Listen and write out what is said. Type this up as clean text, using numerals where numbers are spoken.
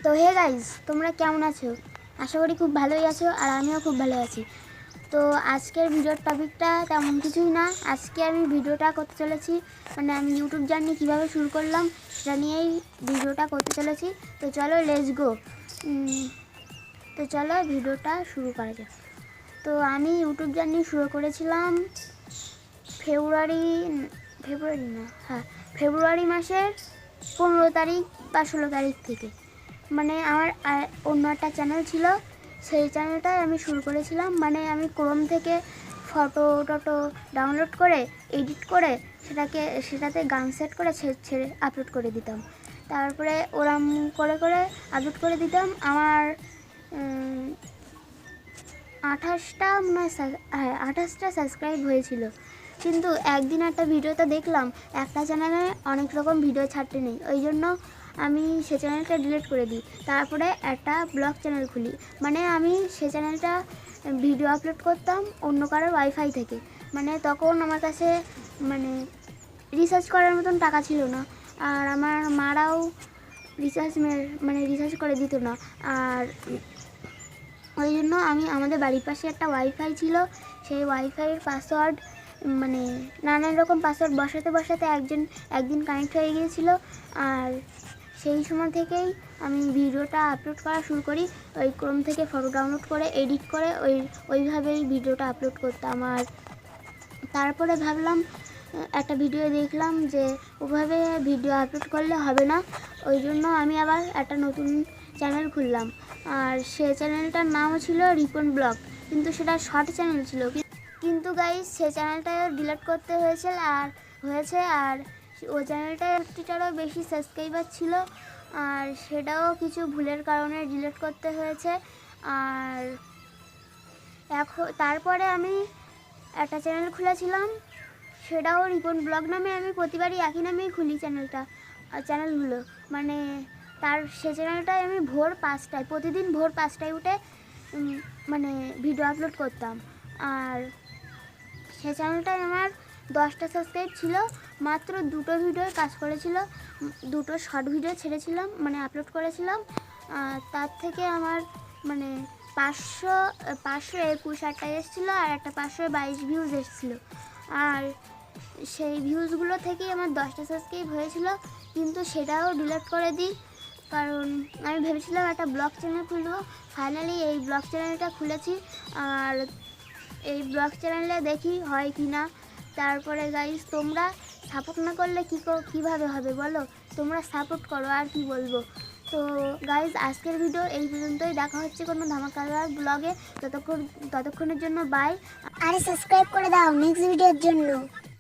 তো hey guys, তোমরা কেমন আছো? আশা করি খুব ভালোই আছো, আর আমিও খুব ভালো আছি। তো আজকের ভিডিওর টপিকটা তেমন কিছুই না। আজকে আমি ভিডিওটা করতে চলেছি, মানে আমি ইউটিউব জার্নি কীভাবে শুরু করলাম সেটা নিয়েই ভিডিওটা করতে চলেছি। তো চলো লেটস গো। তো চলো ভিডিওটা শুরু করা যাক। তো আমি ইউটিউব জার্নি শুরু করেছিলাম ফেব্রুয়ারি মাসের 15 তারিখ বা 16 তারিখ থেকে। মানে আমার অন্য একটা চ্যানেল ছিল, সেই চ্যানেলটাই আমি শুরু করেছিলাম। মানে আমি ক্রোম থেকে ফটো ডাউনলোড করে এডিট করে সেটাতে গান সেট করে ছেড়ে আপলোড করে দিতাম। তারপরে ওরম করে আপলোড করে দিতাম। আমার 28টা সাবস্ক্রাইব হয়েছিল। কিন্তু একদিন একটা ভিডিওতে দেখলাম একটা চ্যানেলে অনেক রকম ভিডিও ছাড়তে নেই, ওই জন্য আমি সে চ্যানেলটা ডিলিট করে দিই। তারপরে একটা ব্লগ চ্যানেল খুলি। মানে আমি সে চ্যানেলটা ভিডিও আপলোড করতাম অন্য কারোর ওয়াইফাই থেকে। মানে তখন আমার কাছে মানে রিসার্চ করার মতন টাকা ছিল না, আর আমার মারাও রিসার্চ করে দিত না। আর ওই জন্য আমি আমাদের বাড়ির পাশে একটা ওয়াইফাই ছিল, সেই ওয়াইফাইয়ের পাসওয়ার্ড মানে নানান রকম পাসওয়ার্ড বসাতে একদিন কানেক্ট হয়ে গিয়েছিল। আর সেই সময় থেকেই আমি ভিডিওটা আপলোড করা শুরু করি। ওই ক্রোম থেকে ফটো ডাউনলোড করে এডিট করে ওইভাবেই ভিডিওটা আপলোড করতাম। আর তারপরে ভাবলাম, একটা ভিডিও দেখলাম যে ওভাবে ভিডিও আপলোড করলে হবে না, ওই জন্য আমি আবার একটা নতুন চ্যানেল খুললাম। আর সে চ্যানেলটার নামও ছিল রিপন ব্লগ, কিন্তু সেটা শর্ট চ্যানেল ছিল। কিন্তু গাইস, সে চ্যানেলটাও ডিলিট করতে হয়েছে। আর ওই চ্যানেলটায় 50টারও বেশি সাবস্ক্রাইবার ছিল, আর সেটাও কিছু ভুলের কারণে ডিলিট করতে হয়েছে। আর তারপরে আমি একটা চ্যানেল খুলেছিলাম, সেটাও রিপন ব্লগ নামে। আমি প্রতিবারই একই নামেই খুলি চ্যানেলগুলো। মানে সে চ্যানেলটায় আমি প্রতিদিন ভোর 5টায় উঠে মানে ভিডিও আপলোড করতাম। আর সে চ্যানেলটায় আমার 10টা সাবস্ক্রাইব ছিল। মাত্র 2টো ভিডিওর কাজ করেছিল, 2টো শর্ট ভিডিও ছেড়েছিলাম, মানে আপলোড করেছিলাম। তার থেকে আমার মানে 521টা এসেছিলো, আর একটা 522 ভিউজ এসেছিলো। আর সেই ভিউজগুলো থেকেই আমার 10টা সাবস্ক্রাইব হয়েছিল। কিন্তু সেটাও ডিলিট করে দিই, কারণ আমি ভেবেছিলাম একটা ব্লগ চ্যানেল খুলবো। ফাইনালি এই ব্লগ চ্যানেলটা খুলেছি। আর এই ব্লগ চ্যানেলে দেখি হয় কি না। তারপরে গাইস, তোমরা সাপোর্ট না করলে কীভাবে হবে বলো? তোমরা সাপোর্ট করো, আর কি বলবো। তো গাইস, আজকের ভিডিও এই পর্যন্তই। দেখা হচ্ছে কোনো ধামাকাদার ব্লগে। ততক্ষণের জন্য বাই। আর সাবস্ক্রাইব করে দাও নেক্সট ভিডিওর জন্য।